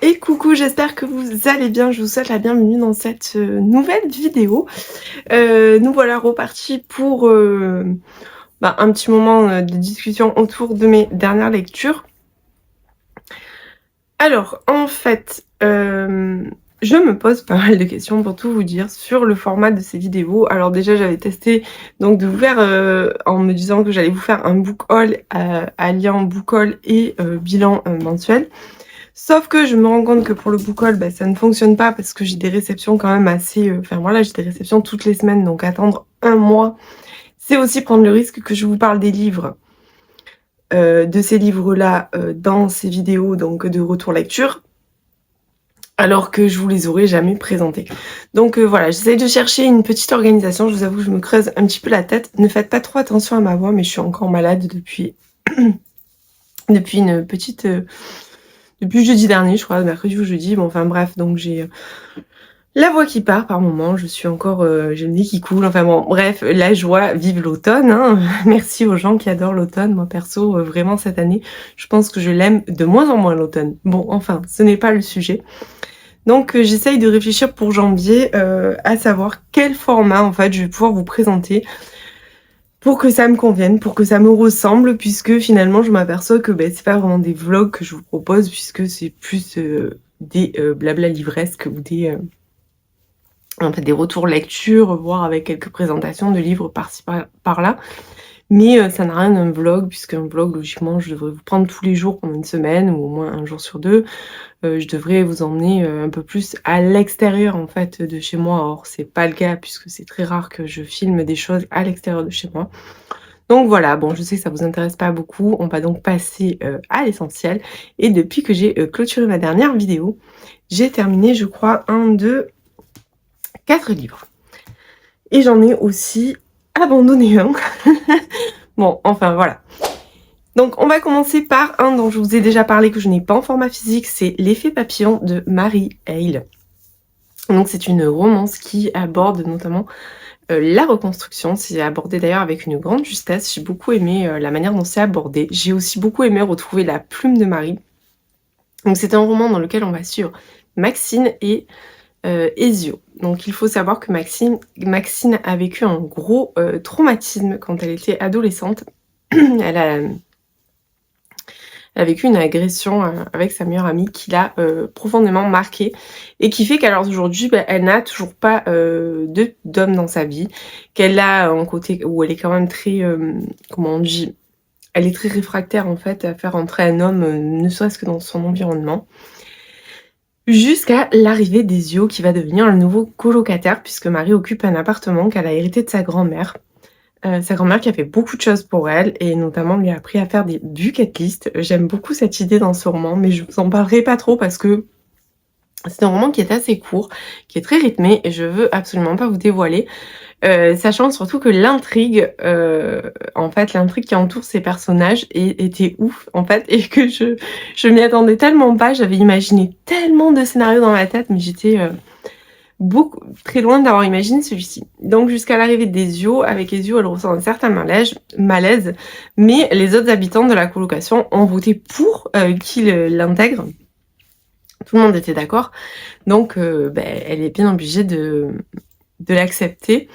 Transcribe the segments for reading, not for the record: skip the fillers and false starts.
et coucou, j'espère que vous allez bien. Je vous souhaite la bienvenue dans cette nouvelle vidéo. Nous voilà repartis pour un petit moment de discussion autour de mes dernières lectures. Alors, en fait, je me pose pas mal de questions pour tout vous dire sur le format de ces vidéos. Alors déjà, j'avais testé donc de vous faire, en me disant que j'allais vous faire un book haul alliant book haul et bilan mensuel. Sauf que je me rends compte que pour le book haul, ça ne fonctionne pas parce que j'ai des réceptions quand même assez... j'ai des réceptions toutes les semaines, donc attendre un mois, c'est aussi prendre le risque que je vous parle des livres, de ces livres-là, dans ces vidéos donc de retour lecture, alors que je vous les aurais jamais présentés. Donc voilà, j'essaye de chercher une petite organisation, je vous avoue, je me creuse un petit peu la tête. Ne faites pas trop attention à ma voix, mais je suis encore malade depuis, depuis une petite... depuis jeudi dernier, je crois, mercredi ou jeudi, bon enfin bref, donc j'ai la voix qui part par moment, je suis encore, j'ai le nez qui coule, enfin bon, bref, la joie, vive l'automne, hein. Merci aux gens qui adorent l'automne, moi perso, vraiment cette année, je pense que je l'aime de moins en moins l'automne. Bon, enfin, ce n'est pas le sujet. Donc j'essaye de réfléchir pour janvier à savoir quel format en fait je vais pouvoir vous présenter pour que ça me convienne, pour que ça me ressemble, puisque finalement je m'aperçois que c'est pas vraiment des vlogs que je vous propose, puisque c'est plus des blabla livresques ou des des retours lecture, voire avec quelques présentations de livres par-ci par-là. Mais ça n'a rien d'un vlog, puisqu'un vlog, logiquement, je devrais vous prendre tous les jours pendant une semaine, ou au moins un jour sur deux. Je devrais vous emmener un peu plus à l'extérieur, en fait, de chez moi. Or, c'est pas le cas, puisque c'est très rare que je filme des choses à l'extérieur de chez moi. Donc voilà, bon, je sais que ça vous intéresse pas beaucoup. On va donc passer à l'essentiel. Et depuis que j'ai clôturé ma dernière vidéo, j'ai terminé, je crois, 4 livres. Et j'en ai aussi abandonné un. Bon, enfin voilà. Donc on va commencer par un dont je vous ai déjà parlé, que je n'ai pas en format physique, c'est L'effet papillon de Mary Hale. Donc c'est une romance qui aborde notamment la reconstruction. C'est abordé d'ailleurs avec une grande justesse. J'ai beaucoup aimé la manière dont c'est abordé. J'ai aussi beaucoup aimé retrouver la plume de Marie. Donc c'est un roman dans lequel on va suivre Maxine et Ezio. Donc il faut savoir que Maxine a vécu un gros traumatisme quand elle était adolescente. Elle a vécu une agression avec sa meilleure amie qui l'a profondément marquée et qui fait qu'à l'heure d'aujourd'hui, elle n'a toujours pas d'homme dans sa vie, qu'elle a un côté où elle est quand même très, comment on dit, elle est très réfractaire en fait à faire entrer un homme, ne serait-ce que dans son environnement. Jusqu'à l'arrivée d'Ezio qui va devenir le nouveau colocataire puisque Marie occupe un appartement qu'elle a hérité de sa grand-mère. Sa grand-mère qui a fait beaucoup de choses pour elle et notamment lui a appris à faire des bucket lists. J'aime beaucoup cette idée dans ce roman, mais je vous en parlerai pas trop parce que c'est un roman qui est assez court, qui est très rythmé et je veux absolument pas vous dévoiler. Sachant surtout que l'intrigue, en fait, l'intrigue qui entoure ces personnages était ouf, en fait, et que je m'y attendais tellement pas. J'avais imaginé tellement de scénarios dans ma tête, mais j'étais beaucoup très loin d'avoir imaginé celui-ci. Donc jusqu'à l'arrivée d'Ezio, avec Ezio, elle ressent un certain malaise, mais les autres habitants de la colocation ont voté pour qu'il l'intègre. Tout le monde était d'accord, donc elle est bien obligée de l'accepter.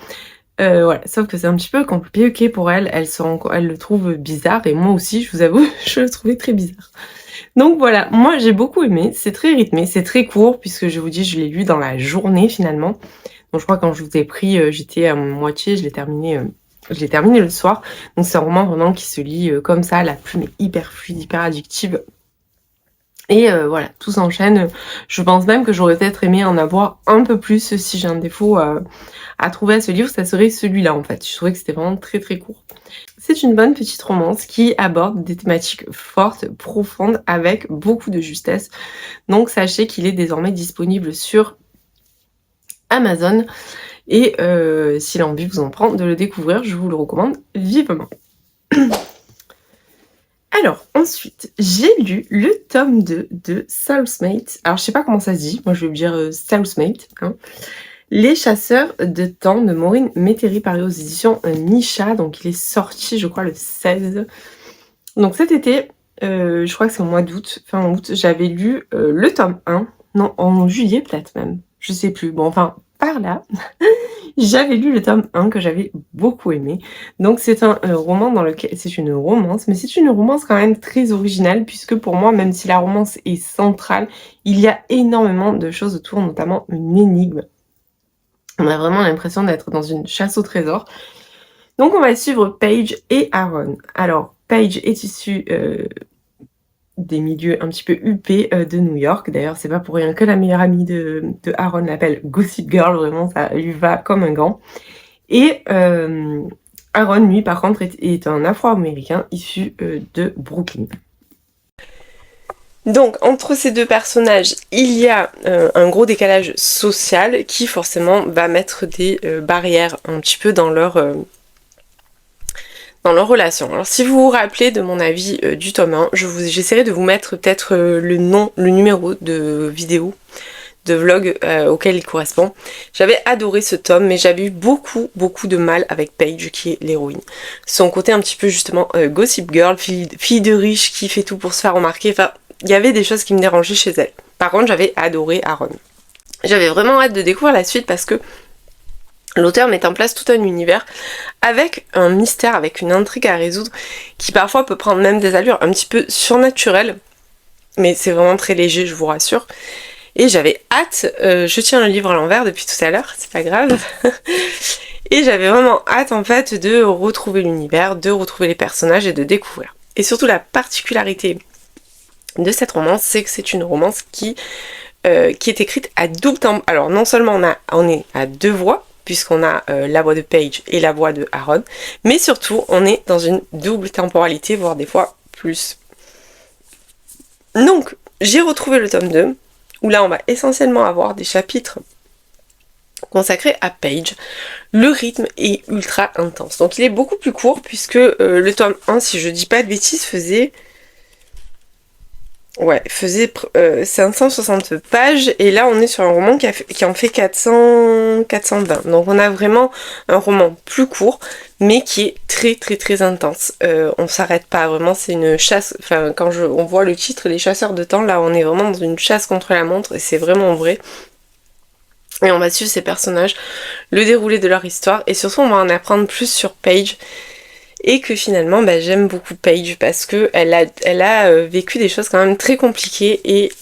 Voilà, sauf que c'est un petit peu compliqué pour elle, elle le trouve bizarre, et moi aussi, je vous avoue, je le trouvais très bizarre. Donc voilà, moi j'ai beaucoup aimé, c'est très rythmé, c'est très court, puisque je vous dis, je l'ai lu dans la journée finalement. Donc je crois que quand je vous ai pris, j'étais à moitié, je l'ai terminé le soir. Donc c'est un roman vraiment qui se lit comme ça, la plume est hyper fluide, hyper addictive. Et voilà, tout s'enchaîne. Je pense même que j'aurais peut-être aimé en avoir un peu plus. Si j'ai un défaut à trouver à ce livre, ça serait celui-là en fait. Je trouvais que c'était vraiment très très court. C'est une bonne petite romance qui aborde des thématiques fortes, profondes, avec beaucoup de justesse. Donc sachez qu'il est désormais disponible sur Amazon. Et si l'envie vous en prend de le découvrir, je vous le recommande vivement. Alors, ensuite, j'ai lu le tome 2 de Soulmate. Alors, je sais pas comment ça se dit. Moi, je vais dire Soulmate. Hein. Les chasseurs de temps de Maureen Métairie, paru aux éditions Micha. Donc, il est sorti, je crois, le 16. Donc, cet été, je crois que c'est au mois d'août, fin août, j'avais lu, le tome 1, non, en juillet peut-être même, je sais plus. Bon, enfin, par là, j'avais lu le tome 1 que j'avais beaucoup aimé. Donc c'est un, roman dans lequel c'est une romance, mais c'est une romance quand même très originale puisque pour moi, même si la romance est centrale, il y a énormément de choses autour, notamment une énigme. On a vraiment l'impression d'être dans une chasse au trésor. Donc on va suivre Paige et Aaron. Alors Paige est issue, des milieux un petit peu huppés, de New York. D'ailleurs, c'est pas pour rien que la meilleure amie de Aaron l'appelle Gossip Girl, vraiment ça lui va comme un gant. Et Aaron, lui, par contre, est un Afro-Américain issu de Brooklyn. Donc, entre ces deux personnages, il y a un gros décalage social qui, forcément, va mettre des barrières un petit peu dans leur relation. Alors, si vous vous rappelez de mon avis du tome 1, j'essaierai de vous mettre peut-être le numéro de vidéo de vlog auquel il correspond. J'avais adoré ce tome, mais j'avais eu beaucoup de mal avec Paige, qui est l'héroïne. Son côté un petit peu justement gossip girl, fille de riche qui fait tout pour se faire remarquer, enfin, il y avait des choses qui me dérangeaient chez elle. Par contre, j'avais adoré Aaron. J'avais vraiment hâte de découvrir la suite parce que l'auteur met en place tout un univers avec un mystère, avec une intrigue à résoudre qui parfois peut prendre même des allures un petit peu surnaturelles, mais c'est vraiment très léger, je vous rassure. Et j'avais hâte, je tiens le livre à l'envers depuis tout à l'heure, c'est pas grave. Et j'avais vraiment hâte en fait de retrouver l'univers, de retrouver les personnages et de découvrir. Et surtout la particularité de cette romance, c'est que c'est une romance qui est écrite à double tempo. Alors non seulement on est à deux voix, puisqu'on a la voix de Paige et la voix de Aaron, mais surtout on est dans une double temporalité, voire des fois plus. Donc j'ai retrouvé le tome 2, où là on va essentiellement avoir des chapitres consacrés à Paige. Le rythme est ultra intense. Donc il est beaucoup plus court puisque le tome 1, si je dis pas de bêtises, faisait 560 pages et là on est sur un roman qui en fait 420. Donc on a vraiment un roman plus court mais qui est très intense. On s'arrête pas, vraiment c'est une chasse, enfin quand on voit le titre Les Chasseurs de Temps, là on est vraiment dans une chasse contre la montre et c'est vraiment vrai. Et on va suivre ces personnages, le déroulé de leur histoire et surtout on va en apprendre plus sur Paige. Et que finalement j'aime beaucoup Paige parce que elle a vécu des choses quand même très compliquées et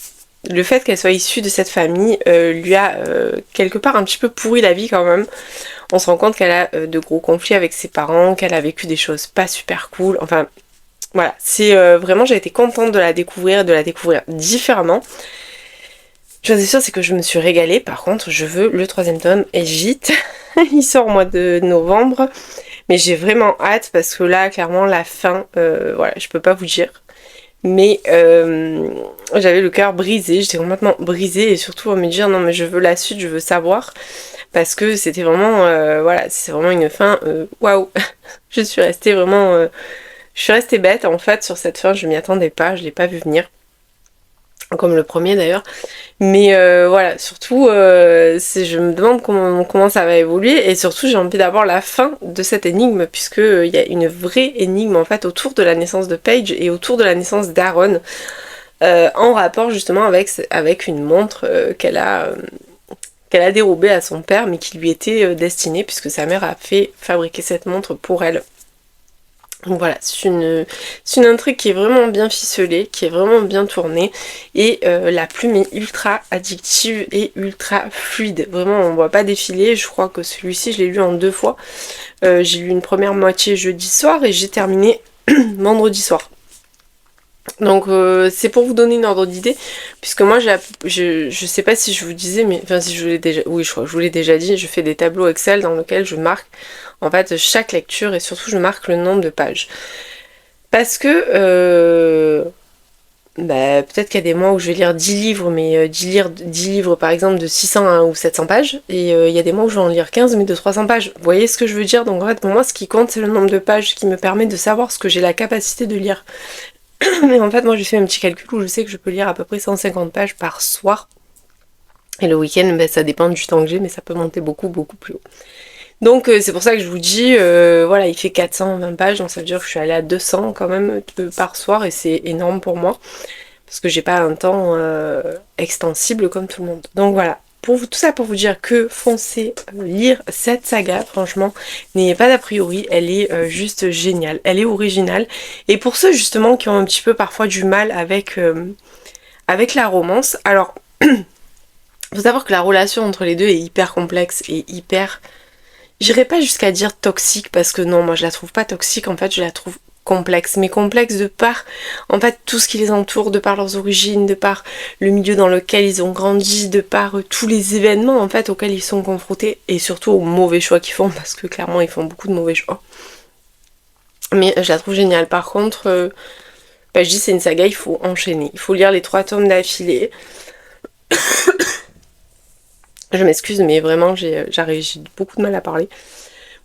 le fait qu'elle soit issue de cette famille lui a quelque part un petit peu pourri la vie quand même. On se rend compte qu'elle a de gros conflits avec ses parents, qu'elle a vécu des choses pas super cool, enfin voilà, c'est vraiment j'ai été contente de la découvrir différemment. Chose est sûre, c'est que je me suis régalée, par contre je veux le 3e tome et vite, il sort au mois de novembre. Mais j'ai vraiment hâte parce que là, clairement, la fin, voilà, je peux pas vous dire. Mais j'avais le cœur brisé, j'étais complètement brisée et surtout à me dire non mais je veux la suite, je veux savoir. Parce que c'était vraiment, voilà, c'est vraiment une fin, waouh. Je suis restée vraiment, je suis restée bête en fait sur cette fin, je m'y attendais pas, je l'ai pas vu venir. Comme le premier d'ailleurs. Mais voilà, surtout, je me demande comment ça va évoluer et surtout j'ai envie d'avoir la fin de cette énigme puisque il y a une vraie énigme en fait autour de la naissance de Paige et autour de la naissance d'Aaron en rapport justement avec une montre qu'elle a dérobée à son père mais qui lui était destinée puisque sa mère a fait fabriquer cette montre pour elle. Donc voilà, c'est une intrigue qui est vraiment bien ficelée, qui est vraiment bien tournée et la plume est ultra addictive et ultra fluide. Vraiment on ne voit pas défiler, je crois que celui-ci je l'ai lu en 2 fois. J'ai lu une première moitié jeudi soir et j'ai terminé vendredi soir. Donc c'est pour vous donner une ordre d'idée, puisque moi je sais pas si je vous disais, mais enfin si je vous l'ai déjà, oui je crois que je vous l'ai déjà dit, je fais des tableaux Excel dans lesquels je marque en fait chaque lecture et surtout je marque le nombre de pages. Parce que peut-être qu'il y a des mois où je vais lire 10 livres, mais 10 livres par exemple de 600 ou 700 pages, et il y a des mois où je vais en lire 15 mais de 300 pages. Vous voyez ce que je veux dire? Donc en fait pour moi ce qui compte c'est le nombre de pages qui me permet de savoir ce que j'ai la capacité de lire. Mais en fait moi j'ai fait un petit calcul où je sais que je peux lire à peu près 150 pages par soir. Et le week-end ça dépend du temps que j'ai mais ça peut monter beaucoup plus haut. Donc c'est pour ça que je vous dis, voilà, il fait 420 pages, donc ça veut dire que je suis allée à 200 quand même par soir, et c'est énorme pour moi, parce que j'ai pas un temps extensible comme tout le monde. Donc voilà, tout ça pour vous dire que foncez lire cette saga, franchement, n'ayez pas d'a priori, elle est juste géniale, elle est originale, et pour ceux justement qui ont un petit peu parfois du mal avec la romance, alors faut savoir que la relation entre les deux est hyper complexe et hyper... J'irai pas jusqu'à dire toxique parce que non, moi je la trouve pas toxique, en fait je la trouve complexe, mais complexe de par en fait tout ce qui les entoure, de par leurs origines, de par le milieu dans lequel ils ont grandi, de par tous les événements en fait auxquels ils sont confrontés et surtout aux mauvais choix qu'ils font parce que clairement ils font beaucoup de mauvais choix. Mais je la trouve géniale. Par contre, je dis c'est une saga, il faut enchaîner, il faut lire les 3 tomes d'affilée. Je m'excuse, mais vraiment, j'ai beaucoup de mal à parler.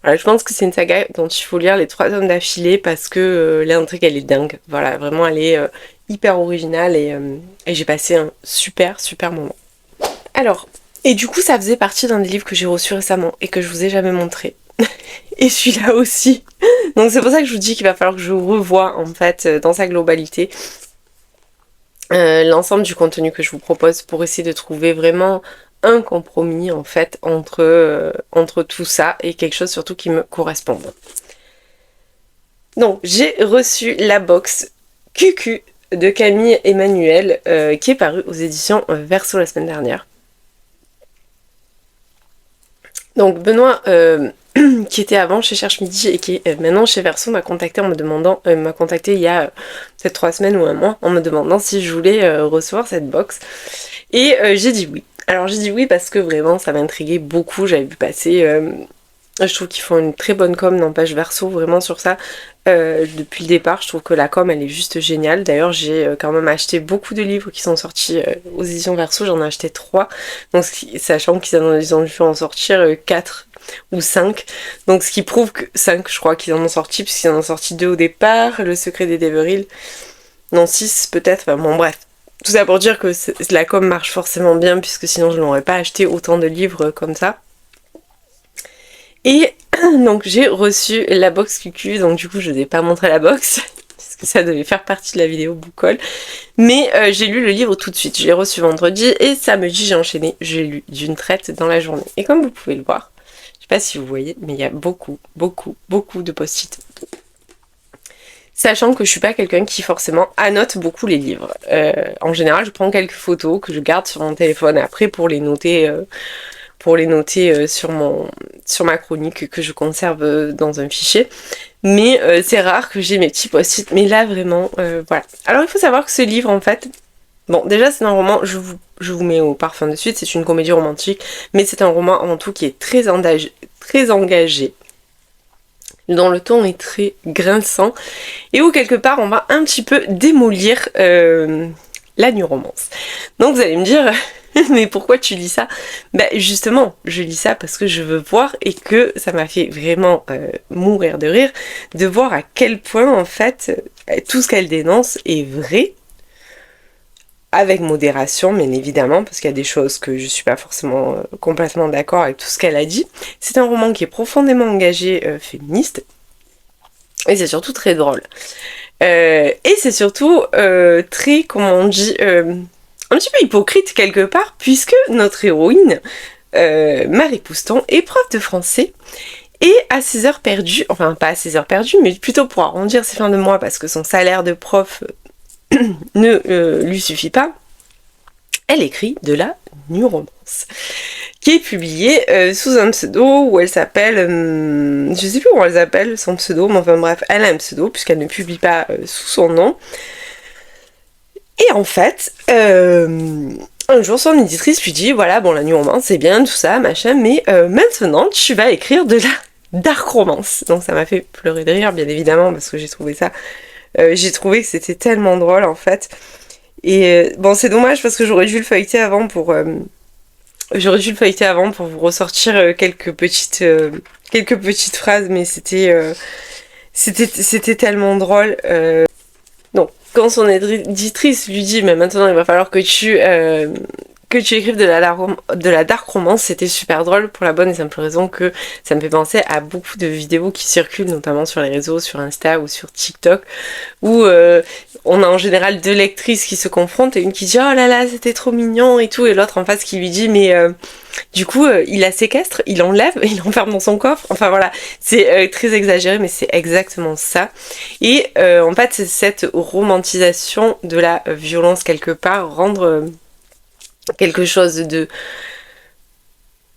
Voilà, je pense que c'est une saga dont il faut lire les 3 tomes d'affilée parce que l'intrigue, elle est dingue. Voilà, vraiment, elle est hyper originale et j'ai passé un super, super moment. Alors, et du coup, ça faisait partie d'un des livres que j'ai reçu récemment et que je vous ai jamais montré. Et celui-là aussi. Donc c'est pour ça que je vous dis qu'il va falloir que je revoie, en fait, dans sa globalité, l'ensemble du contenu que je vous propose pour essayer de trouver vraiment un compromis en fait entre tout ça et quelque chose surtout qui me corresponde. Donc j'ai reçu la box QQ de Camille Emmanuel qui est parue aux éditions Verso la semaine dernière. Donc Benoît qui était avant chez Cherche Midi et qui est maintenant chez Verso m'a contacté en me demandant, m'a contacté il y a peut-être 3 semaines ou un mois en me demandant si je voulais recevoir cette box et j'ai dit oui. Alors j'ai dit oui parce que vraiment ça m'intriguait beaucoup, j'avais vu passer, je trouve qu'ils font une très bonne com dans Page Verso vraiment sur ça, depuis le départ je trouve que la com elle est juste géniale, d'ailleurs j'ai quand même acheté beaucoup de livres qui sont sortis aux éditions Verso, j'en ai acheté 3, donc sachant qu'ils ont dû en sortir 4 ou 5, donc ce qui prouve que 5 je crois qu'ils en ont sorti, puisqu'ils en ont sorti 2 au départ, Le Secret des Deveril, non 6 peut-être, enfin bon bref. Tout ça pour dire que la com marche forcément bien, puisque sinon je n'aurais pas acheté autant de livres comme ça. Et donc j'ai reçu la box QQ, donc du coup je n'ai pas montré la box, parce que ça devait faire partie de la vidéo book haul. Mais j'ai lu le livre tout de suite, je l'ai reçu vendredi, et samedi j'ai enchaîné, j'ai lu d'une traite dans la journée. Et comme vous pouvez le voir, je sais pas si vous voyez, mais il y a beaucoup, beaucoup, beaucoup de post-it. Sachant que je suis pas quelqu'un qui forcément annote beaucoup les livres. En général, je prends quelques photos que je garde sur mon téléphone après pour les noter, sur ma chronique que je conserve dans un fichier. Mais c'est rare que j'ai mes petits post-it. Mais là, vraiment, voilà. Alors, il faut savoir que ce livre, en fait, bon, déjà, c'est un roman, je vous mets au parfum de suite, c'est une comédie romantique, mais c'est un roman avant tout qui est très engagé, dont le ton est très grinçant, et où quelque part on va un petit peu démolir la new romance. Donc vous allez me dire, mais pourquoi tu lis ça? Ben justement, je lis ça parce que je veux voir, et que ça m'a fait vraiment mourir de rire, de voir à quel point en fait tout ce qu'elle dénonce est vrai, avec modération bien évidemment, parce qu'il y a des choses que je suis pas forcément complètement d'accord avec tout ce qu'elle a dit. C'est un roman qui est profondément engagé féministe, et c'est surtout très drôle. Et c'est surtout très, comment on dit, un petit peu hypocrite quelque part, puisque notre héroïne, Marie Pouston, est prof de français, et à ses heures perdues, enfin pas à ses heures perdues, mais plutôt pour arrondir ses fins de mois, parce que son salaire de prof ne lui suffit pas, elle écrit de la new romance, qui est publiée sous un pseudo où elle s'appelle, je sais plus comment elle s'appelle son pseudo, mais enfin bref, elle a un pseudo puisqu'elle ne publie pas sous son nom. Et en fait, un jour son éditrice lui dit, voilà, bon la new romance c'est bien, tout ça, machin, mais maintenant tu vas écrire de la dark romance. Donc ça m'a fait pleurer de rire, bien évidemment, parce que j'ai trouvé que c'était tellement drôle en fait. Et bon, c'est dommage parce que j'aurais dû le feuilleter avant pour vous ressortir quelques petites phrases, mais c'était tellement drôle. Donc, quand son éditrice lui dit, mais maintenant il va falloir que que tu écrives de la dark romance, c'était super drôle pour la bonne et simple raison que ça me fait penser à beaucoup de vidéos qui circulent, notamment sur les réseaux, sur Insta ou sur TikTok, où on a en général deux lectrices qui se confrontent et une qui dit oh là là c'était trop mignon et tout, et l'autre en face qui lui dit mais du coup il la séquestre, il l'enlève, il l'enferme dans son coffre, enfin voilà, c'est très exagéré mais c'est exactement ça. Et en fait c'est cette romantisation de la violence quelque part, rendre quelque chose de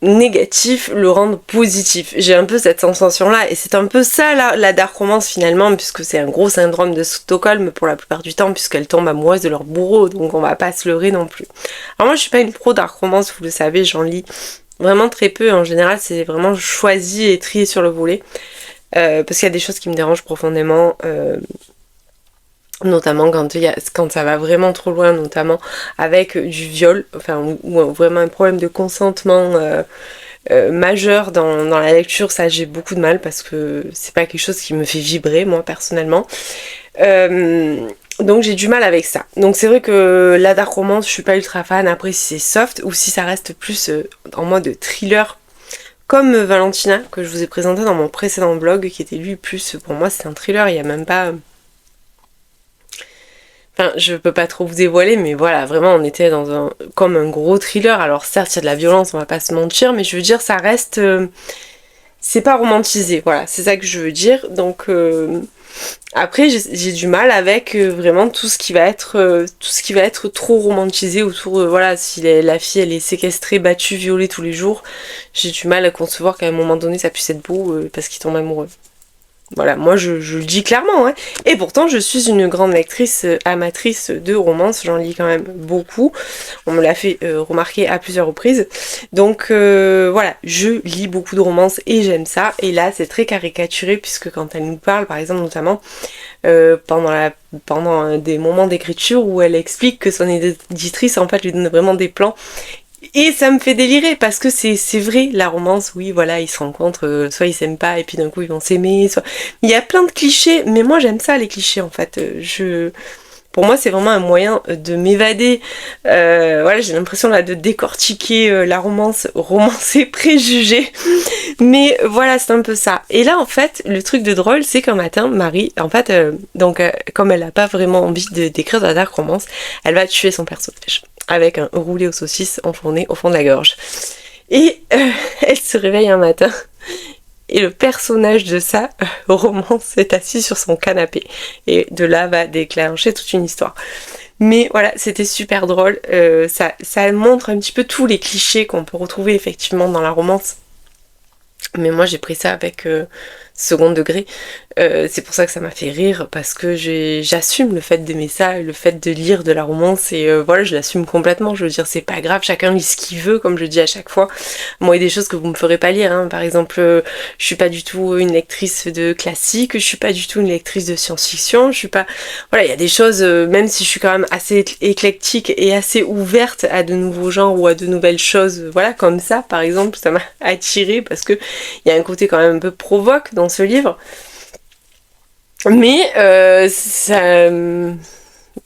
négatif, le rendre positif. J'ai un peu cette sensation-là, et c'est un peu ça la dark romance finalement, puisque c'est un gros syndrome de Stockholm pour la plupart du temps, puisqu'elles tombent amoureuses de leur bourreau, donc on va pas se leurrer non plus. Alors moi je suis pas une pro dark romance, vous le savez, j'en lis vraiment très peu, en général c'est vraiment choisi et trié sur le volet, parce qu'il y a des choses qui me dérangent profondément, notamment quand ça va vraiment trop loin, notamment avec du viol, enfin ou vraiment un problème de consentement majeur dans la lecture. Ça j'ai beaucoup de mal parce que c'est pas quelque chose qui me fait vibrer moi personnellement, donc j'ai du mal avec ça. Donc c'est vrai que la dark romance je suis pas ultra fan. Après si c'est soft ou si ça reste plus en mode thriller comme Valentina que je vous ai présenté dans mon précédent blog, qui était lui plus, pour moi c'est un thriller, il y a même pas... Enfin, je peux pas trop vous dévoiler, mais voilà, vraiment, on était comme un gros thriller. Alors certes, il y a de la violence, on va pas se mentir, mais je veux dire, ça reste... c'est pas romantisé, voilà, c'est ça que je veux dire. Donc, après, j'ai du mal avec vraiment tout ce qui va être trop romantisé autour, voilà, si la fille, elle est séquestrée, battue, violée tous les jours, j'ai du mal à concevoir qu'à un moment donné, ça puisse être beau parce qu'il tombe amoureux. Voilà, moi je le dis clairement, hein. Et pourtant je suis une grande lectrice amatrice de romance, j'en lis quand même beaucoup, on me l'a fait remarquer à plusieurs reprises, donc voilà, je lis beaucoup de romances et j'aime ça, et là c'est très caricaturé puisque quand elle nous parle, par exemple notamment pendant des moments d'écriture où elle explique que son éditrice en fait lui donne vraiment des plans. Et ça me fait délirer parce que c'est vrai, la romance, oui, voilà, ils se rencontrent, soit ils s'aiment pas et puis d'un coup ils vont s'aimer, soit... Il y a plein de clichés, mais moi j'aime ça les clichés en fait. Pour moi c'est vraiment un moyen de m'évader. Voilà, j'ai l'impression là de décortiquer la romancée préjugée. Mais voilà, c'est un peu ça. Et là en fait, le truc de drôle, c'est qu'un matin, Marie, en fait, comme elle a pas vraiment envie d'écrire de la dark romance, elle va tuer son personnage avec un roulé aux saucisses enfourné au fond de la gorge. Et elle se réveille un matin et le personnage de sa romance est assis sur son canapé. Et de là va déclencher toute une histoire. Mais voilà, c'était super drôle. Ça montre un petit peu tous les clichés qu'on peut retrouver effectivement dans la romance. Mais moi j'ai pris ça avec second degré. C'est pour ça que ça m'a fait rire, parce que j'assume le fait d'aimer ça, le fait de lire de la romance, et voilà, je l'assume complètement. Je veux dire, c'est pas grave, chacun lit ce qu'il veut, comme je dis à chaque fois. Moi, il y a des choses que vous me ferez pas lire, hein. Par exemple, je suis pas du tout une lectrice de classique, je suis pas du tout une lectrice de science-fiction, je suis pas... Voilà, il y a des choses, même si je suis quand même assez éclectique et assez ouverte à de nouveaux genres ou à de nouvelles choses, voilà, comme ça, par exemple, ça m'a attirée, parce que il y a un côté quand même un peu provoque dans ce livre. Mais il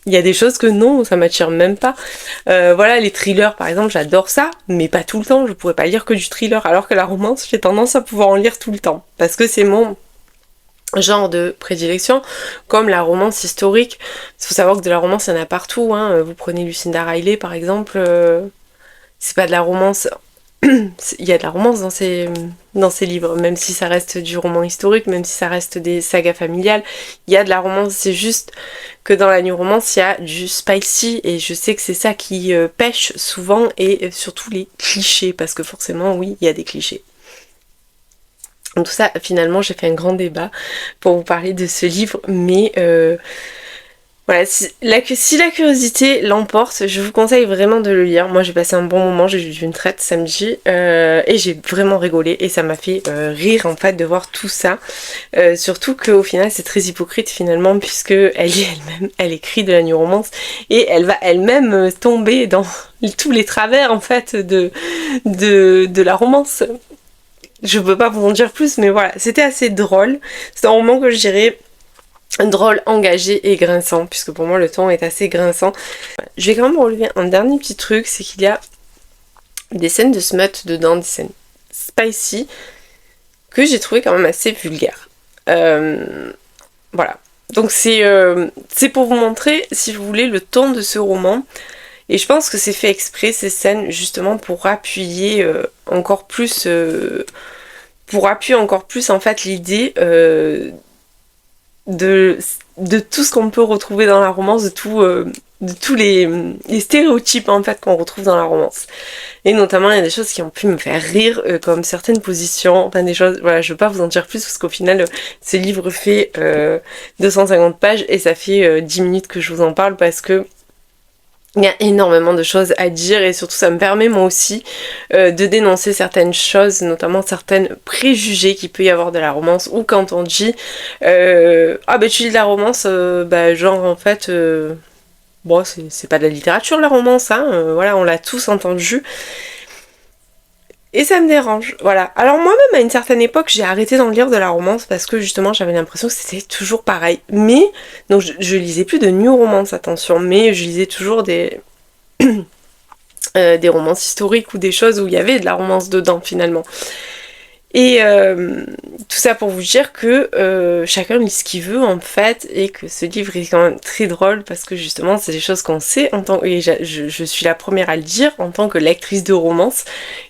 y a des choses que non, ça m'attire même pas. Voilà, les thrillers par exemple, j'adore ça, mais pas tout le temps, je pourrais pas lire que du thriller, alors que la romance, j'ai tendance à pouvoir en lire tout le temps, parce que c'est mon genre de prédilection, comme la romance historique. Il faut savoir que de la romance, il y en a partout, hein. Vous prenez Lucinda Riley par exemple, c'est pas de la romance... Il y a de la romance dans ces livres, même si ça reste du roman historique, même si ça reste des sagas familiales, il y a de la romance. C'est juste que dans la new romance, il y a du spicy, et je sais que c'est ça qui pêche souvent, et surtout les clichés, parce que forcément, oui, il y a des clichés. Donc tout ça, finalement, j'ai fait un grand débat pour vous parler de ce livre, mais... Voilà, si la curiosité l'emporte, je vous conseille vraiment de le lire. Moi j'ai passé un bon moment, j'ai eu une traite samedi et j'ai vraiment rigolé, et ça m'a fait rire en fait de voir tout ça. Surtout qu'au final c'est très hypocrite finalement, puisque elle écrit de la new romance, et elle va elle-même tomber dans tous les travers en fait de la romance. Je peux pas vous en dire plus, mais voilà, c'était assez drôle. C'est un roman que je dirais drôle, engagé et grinçant, puisque pour moi le ton est assez grinçant. Je vais quand même relever un dernier petit truc, c'est qu'il y a des scènes de smut dedans, des scènes spicy, que j'ai trouvé quand même assez vulgaires. Voilà. Donc c'est pour vous montrer, si vous voulez, le ton de ce roman. Et je pense que c'est fait exprès, ces scènes, justement pour appuyer encore plus... en fait l'idée de tout ce qu'on peut retrouver dans la romance, de tous les stéréotypes en fait qu'on retrouve dans la romance. Et notamment il y a des choses qui ont pu me faire rire, comme certaines positions, enfin des choses, voilà, je veux pas vous en dire plus parce qu'au final ce livre fait 250 pages et ça fait 10 minutes que je vous en parle parce que il y a énormément de choses à dire et surtout ça me permet moi aussi de dénoncer certaines choses, notamment certaines préjugés qu'il peut y avoir de la romance, ou quand on dit ah ben tu lis de la romance, genre en fait bon c'est pas de la littérature la romance, hein, voilà, on l'a tous entendu. Et ça me dérange, voilà. Alors moi-même, à une certaine époque, j'ai arrêté d'en lire de la romance parce que justement, j'avais l'impression que c'était toujours pareil. Mais, donc je lisais plus de new romance, attention, mais je lisais toujours des romances historiques ou des choses où il y avait de la romance dedans, finalement. Et tout ça pour vous dire que chacun lit ce qu'il veut en fait, et que ce livre est quand même très drôle parce que justement c'est des choses qu'on sait en tant, et je suis la première à le dire, en tant que lectrice de romance,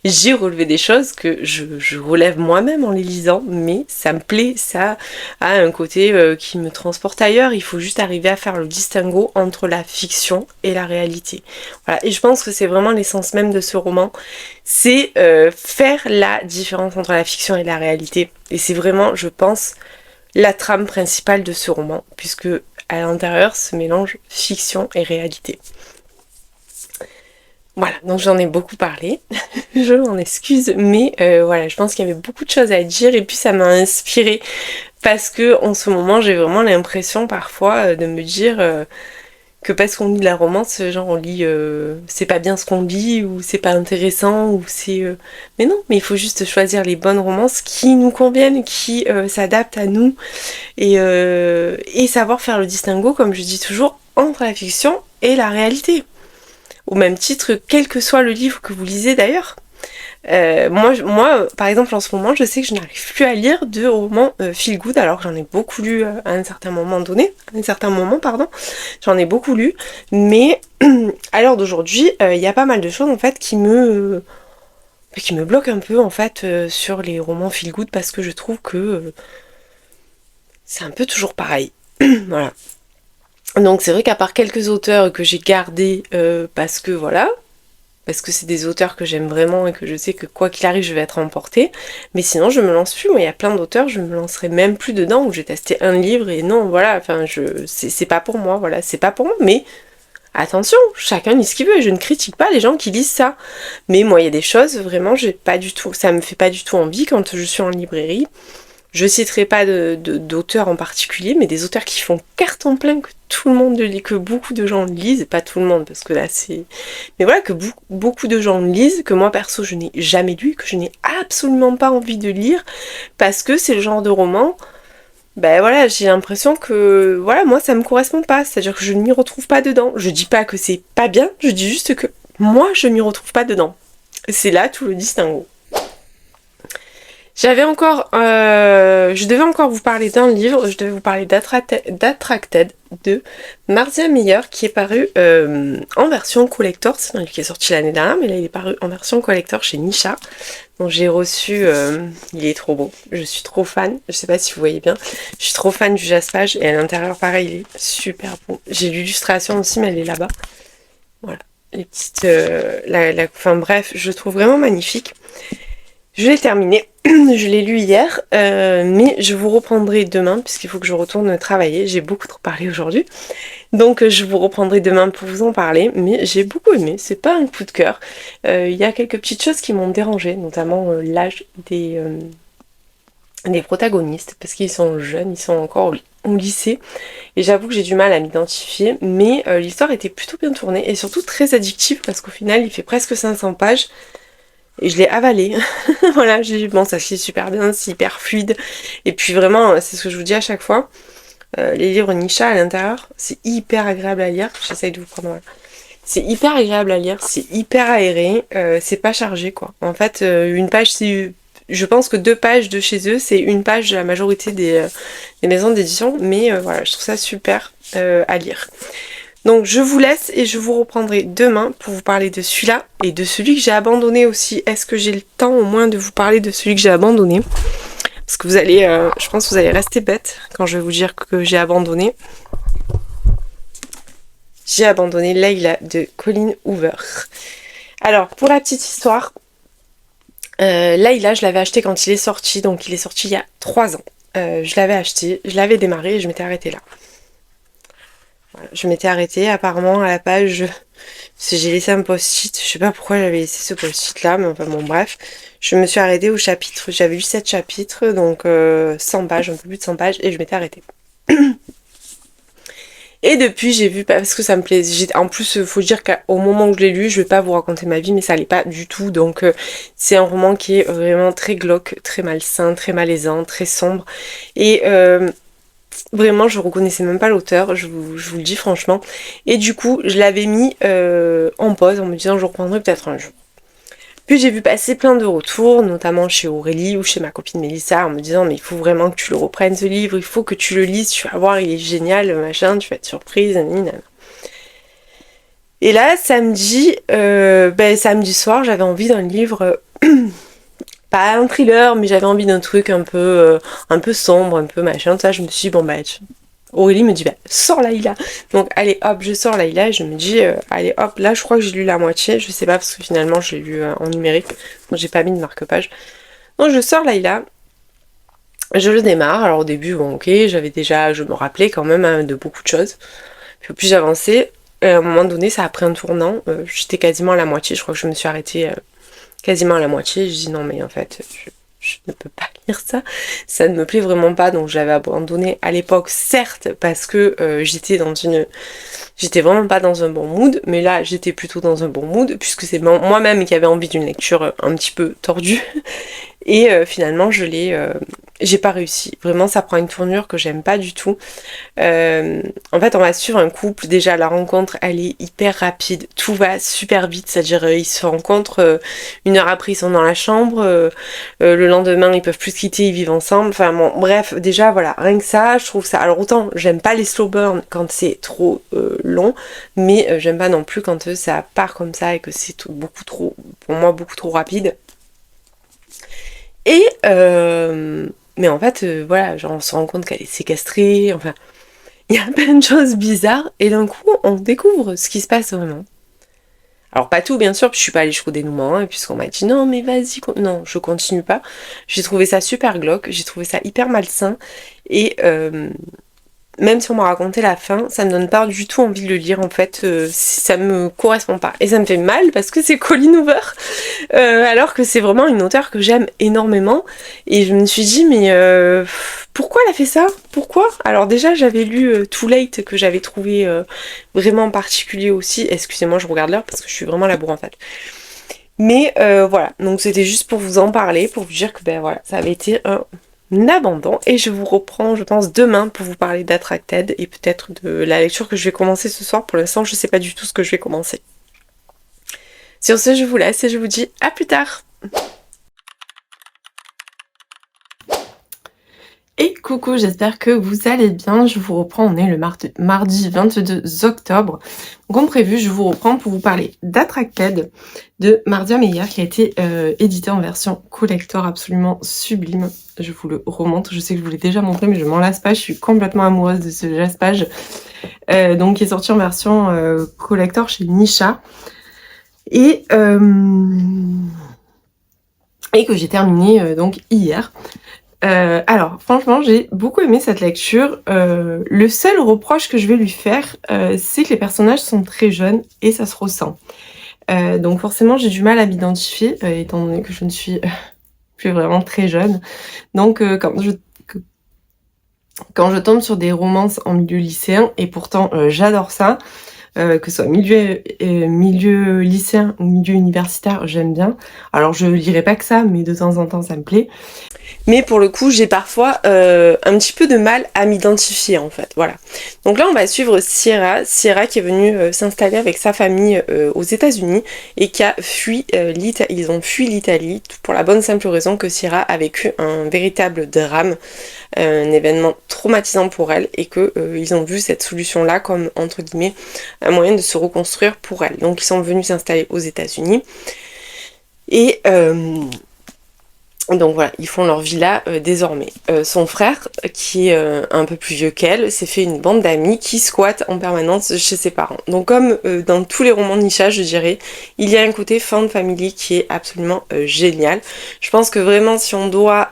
j'ai relevé des choses que je relève moi-même en les lisant, mais ça me plaît, ça a un côté qui me transporte ailleurs. Il faut juste arriver à faire le distinguo entre la fiction et la réalité. Voilà, et je pense que c'est vraiment l'essence même de ce roman, c'est faire la différence entre la fiction et la réalité. Et c'est vraiment, je pense, la trame principale de ce roman, puisque à l'intérieur se mélange fiction et réalité. Voilà, donc j'en ai beaucoup parlé, je m'en excuse, mais voilà, je pense qu'il y avait beaucoup de choses à dire, et puis ça m'a inspirée, parce que en ce moment j'ai vraiment l'impression parfois de me dire... que parce qu'on lit de la romance, genre on lit c'est pas bien ce qu'on lit, ou c'est pas intéressant, ou c'est... Mais non, mais il faut juste choisir les bonnes romances qui nous conviennent, qui s'adaptent à nous, et savoir faire le distinguo, comme je dis toujours, entre la fiction et la réalité. Au même titre, quel que soit le livre que vous lisez d'ailleurs. Moi, par exemple, en ce moment, je sais que je n'arrive plus à lire de romans feel good, alors que j'en ai beaucoup lu à un certain moment, j'en ai beaucoup lu, mais à l'heure d'aujourd'hui, il y a pas mal de choses en fait qui me bloquent un peu en fait sur les romans feel good, parce que je trouve que c'est un peu toujours pareil. Voilà. Donc c'est vrai qu'à part quelques auteurs que j'ai gardés parce que voilà, parce que c'est des auteurs que j'aime vraiment et que je sais que quoi qu'il arrive je vais être emportée, mais sinon je me lance plus. Moi il y a plein d'auteurs, je me lancerai même plus dedans, où j'ai testé un livre et non, voilà, enfin c'est pas pour moi, voilà, c'est pas pour moi, mais attention, chacun lit ce qu'il veut, et je ne critique pas les gens qui lisent ça, mais moi il y a des choses vraiment, ça me fait pas du tout envie quand je suis en librairie. Je citerai pas d'auteurs en particulier, mais des auteurs qui font carton plein, que tout le monde lit, que beaucoup de gens lisent, et pas tout le monde, parce que là c'est... Mais voilà, que beaucoup de gens lisent, que moi perso je n'ai jamais lu, que je n'ai absolument pas envie de lire, parce que c'est le genre de roman, ben voilà, j'ai l'impression que, voilà, moi ça me correspond pas, c'est-à-dire que je ne m'y retrouve pas dedans. Je dis pas que c'est pas bien, je dis juste que moi je m'y retrouve pas dedans. C'est là tout le distinguo. Je devais encore vous parler d'un livre, je devais vous parler d'Attracted de Marcia Meyer, qui est paru en version collector. C'est un livre qui est sorti l'année dernière, mais là il est paru en version collector chez Nisha. Donc j'ai reçu, il est trop beau, je suis trop fan, je sais pas si vous voyez bien, je suis trop fan du jaspage, et à l'intérieur pareil, il est super beau. J'ai l'illustration aussi, mais elle est là-bas. Voilà, les petites... enfin bref, je le trouve vraiment magnifique. Je l'ai terminé, je l'ai lu hier, mais je vous reprendrai demain, puisqu'il faut que je retourne travailler. J'ai beaucoup trop parlé aujourd'hui, donc je vous reprendrai demain pour vous en parler, mais j'ai beaucoup aimé, c'est pas un coup de cœur. Il y a quelques petites choses qui m'ont dérangée, notamment l'âge des protagonistes, parce qu'ils sont jeunes, ils sont encore au lycée, et j'avoue que j'ai du mal à m'identifier, mais l'histoire était plutôt bien tournée, et surtout très addictive, parce qu'au final il fait presque 500 pages, et je l'ai avalé. Voilà, j'ai dit bon, ça se lit super bien, c'est hyper fluide. Et puis vraiment, c'est ce que je vous dis à chaque fois, les livres Nisha à l'intérieur, c'est hyper agréable à lire. J'essaye de vous prendre C'est hyper agréable à lire, c'est hyper aéré, c'est pas chargé quoi. En fait, une page, je pense que 2 pages de chez eux, c'est une page de la majorité des maisons d'édition, mais voilà, je trouve ça super à lire. Donc je vous laisse et je vous reprendrai demain pour vous parler de celui-là et de celui que j'ai abandonné aussi. Est-ce que j'ai le temps au moins de vous parler de celui que j'ai abandonné? Parce que vous allez, je pense que vous allez rester bête quand je vais vous dire que j'ai abandonné. J'ai abandonné Layla de Colleen Hoover. Alors, pour la petite histoire, Layla, je l'avais acheté quand il est sorti, donc il est sorti il y a 3 ans. Je l'avais acheté, je l'avais démarré et je m'étais arrêtée là. Voilà, je m'étais arrêtée apparemment à la page... J'ai laissé un post-it, je sais pas pourquoi j'avais laissé ce post-it là, mais enfin bon bref. Je me suis arrêtée au chapitre, j'avais lu 7 chapitres, donc 100 pages, un peu plus de 100 pages, et je m'étais arrêtée. Et depuis, j'ai vu, parce que ça me plaisait. En plus, faut dire qu'au moment où je l'ai lu, je vais pas vous raconter ma vie, mais ça allait pas du tout. Donc, c'est un roman qui est vraiment très glauque, très malsain, très malaisant, très sombre. Et vraiment, je reconnaissais même pas l'auteur, je vous le dis franchement. Et du coup, je l'avais mis en pause en me disant, je reprendrai peut-être un jour. Puis j'ai vu passer plein de retours, notamment chez Aurélie ou chez ma copine Mélissa, en me disant mais il faut vraiment que tu le reprennes ce livre, il faut que tu le lises, tu vas voir, il est génial, machin, tu vas être surprise, nanana. Et là, samedi soir, j'avais envie d'un livre, pas un thriller, mais j'avais envie d'un truc un peu sombre, un peu machin, tout ça, je me suis dit bon bah Aurélie me dit bah sors Layla. Donc allez hop, je sors Layla et je me dis allez hop, là je crois que j'ai lu la moitié, je sais pas parce que finalement je l'ai lu en numérique, donc j'ai pas mis de marque-page. Donc je sors Layla, je le démarre, alors au début bon ok, je me rappelais quand même hein, de beaucoup de choses. Puis au plus j'avançais, à un moment donné ça a pris un tournant, j'étais quasiment à la moitié, je crois que je me suis arrêtée quasiment à la moitié, je dis non mais en fait je ne peux pas lire ça ne me plaît vraiment pas, donc j'avais abandonné à l'époque, certes, parce que j'étais vraiment pas dans un bon mood, mais là j'étais plutôt dans un bon mood, puisque c'est moi-même qui avais envie d'une lecture un petit peu tordue, et finalement j'ai pas réussi. Vraiment, ça prend une tournure que j'aime pas du tout. En fait, on va suivre un couple. Déjà, la rencontre, elle est hyper rapide. Tout va super vite. C'est-à-dire, ils se rencontrent, 1 heure après, ils sont dans la chambre. Le lendemain, ils peuvent plus se quitter, ils vivent ensemble. Enfin bon, bref, déjà, voilà. Rien que ça, je trouve ça... Alors autant, j'aime pas les slow burn quand c'est trop long, mais j'aime pas non plus quand ça part comme ça et que c'est beaucoup trop, pour moi, beaucoup trop rapide. Et mais en fait, voilà, genre on se rend compte qu'elle est séquestrée, enfin, il y a plein de choses bizarres, et d'un coup, on découvre ce qui se passe vraiment. Alors pas tout, bien sûr, puis je suis pas allée jusqu'au dénouement, hein, puisqu'on m'a dit non mais vas-y, non, je continue pas. J'ai trouvé ça super glauque, j'ai trouvé ça hyper malsain, et même si on m'a raconté la fin, ça me donne pas du tout envie de le lire en fait, ça me correspond pas. Et ça me fait mal parce que c'est Colleen Hoover, alors que c'est vraiment une auteure que j'aime énormément. Et je me suis dit mais pourquoi elle a fait ça? Pourquoi? Alors déjà j'avais lu Too Late que j'avais trouvé vraiment particulier aussi. Excusez-moi, je regarde l'heure parce que je suis vraiment à la bourre en fait. Mais voilà, donc c'était juste pour vous en parler, pour vous dire que ben voilà, ça avait été un abandon, et je vous reprends je pense demain pour vous parler d'Attracted et peut-être de la lecture que je vais commencer ce soir. Pour l'instant je sais pas du tout ce que je vais commencer. Sur ce, je vous laisse et je vous dis à plus tard. Et coucou, j'espère que vous allez bien. Je vous reprends, on est le mardi 22 octobre. Comme prévu, je vous reprends pour vous parler d'Attracted de Mardia Meyer qui a été édité en version collector absolument sublime. Je vous le remonte, je sais que je vous l'ai déjà montré mais je m'en lasse pas, je suis complètement amoureuse de ce jaspage. Donc qui est sorti en version collector chez Nisha. Et que j'ai terminé donc hier. Alors, franchement, j'ai beaucoup aimé cette lecture. Le seul reproche que je vais lui faire, c'est que les personnages sont très jeunes et ça se ressent. Donc forcément, j'ai du mal à m'identifier, étant donné que je ne suis plus vraiment très jeune. Donc quand je tombe sur des romances en milieu lycéen, et pourtant j'adore ça, que ce soit milieu lycéen ou milieu universitaire, j'aime bien. Alors je lirai pas que ça, mais de temps en temps ça me plaît. mais pour le coup j'ai parfois un petit peu de mal à m'identifier en fait, voilà. Donc là on va suivre Sierra qui est venue s'installer avec sa famille aux États-Unis et qui a fui l'Italie. Ils ont fui l'Italie pour la bonne simple raison que Sierra a vécu un véritable drame, un événement traumatisant pour elle, et que ils ont vu cette solution là comme entre guillemets un moyen de se reconstruire pour elle. Donc ils sont venus s'installer aux États-Unis et donc voilà, ils font leur vie là désormais. Son frère, qui est un peu plus vieux qu'elle, s'est fait une bande d'amis qui squattent en permanence chez ses parents. Donc comme dans tous les romans de Nisha, je dirais, il y a un côté found family qui est absolument génial. Je pense que vraiment si on doit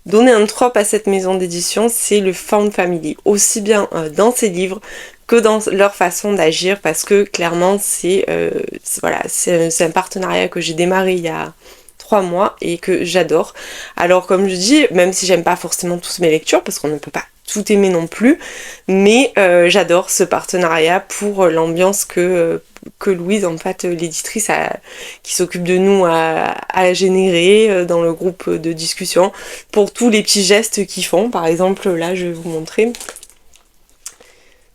donner un trope à cette maison d'édition, c'est le found family. Aussi bien dans ses livres que dans leur façon d'agir, parce que clairement c'est un partenariat que j'ai démarré il y a 3 mois et que j'adore. Alors comme je dis, même si j'aime pas forcément toutes mes lectures, parce qu'on ne peut pas tout aimer non plus, mais j'adore ce partenariat pour l'ambiance que Louise, en fait, l'éditrice qui s'occupe de nous, a généré dans le groupe de discussion, pour tous les petits gestes qu'ils font. Par exemple, là, je vais vous montrer.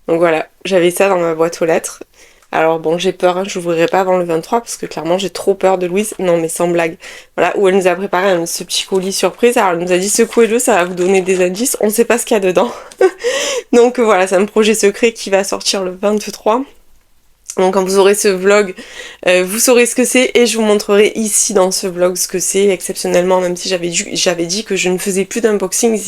Donc voilà, j'avais ça dans ma boîte aux lettres. Alors bon, j'ai peur, hein, je l'ouvrirai pas avant le 23 parce que clairement j'ai trop peur de Louise. Non mais sans blague. Voilà, où elle nous a préparé ce petit colis surprise. Alors elle nous a dit secouez-le, ça va vous donner des indices. On sait pas ce qu'il y a dedans. Donc voilà, c'est un projet secret qui va sortir le 23. Donc quand vous aurez ce vlog, vous saurez ce que c'est et je vous montrerai ici dans ce vlog ce que c'est exceptionnellement, même si j'avais dit que je ne faisais plus d'unboxing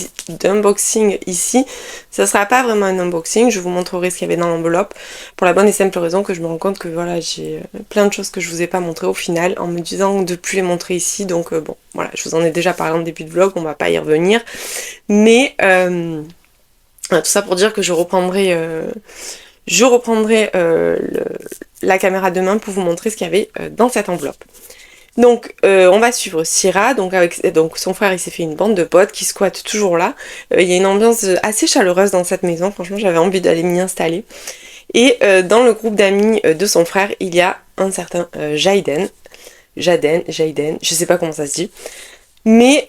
ici. Ça sera pas vraiment un unboxing, je vous montrerai ce qu'il y avait dans l'enveloppe pour la bonne et simple raison que je me rends compte que voilà, j'ai plein de choses que je vous ai pas montrées au final en me disant de plus les montrer ici. Donc bon, voilà, je vous en ai déjà parlé en début de vlog, on va pas y revenir. Mais tout ça pour dire que je reprendrai la caméra demain pour vous montrer ce qu'il y avait dans cette enveloppe. Donc on va suivre Sierra, donc son frère il s'est fait une bande de potes qui squattent toujours là. Il y a une ambiance assez chaleureuse dans cette maison, franchement j'avais envie d'aller m'y installer. Et dans le groupe d'amis de son frère, il y a un certain Jaden, je sais pas comment ça se dit. Mais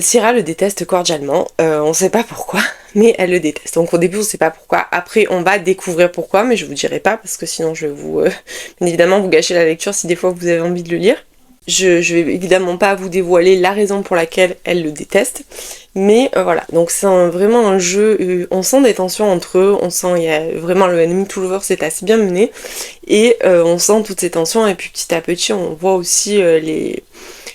Sierra le déteste cordialement, on sait pas pourquoi, mais elle le déteste. Donc au début on sait pas pourquoi, après on va découvrir pourquoi, mais je vous dirai pas parce que sinon je vais vous, bien évidemment vous gâcher la lecture si des fois vous avez envie de le lire. Je vais évidemment pas vous dévoiler la raison pour laquelle elle le déteste, mais voilà, donc c'est vraiment un jeu, on sent des tensions entre eux, on sent, il y a vraiment le enemy to lover, c'est assez bien mené, et on sent toutes ces tensions, et puis petit à petit on voit aussi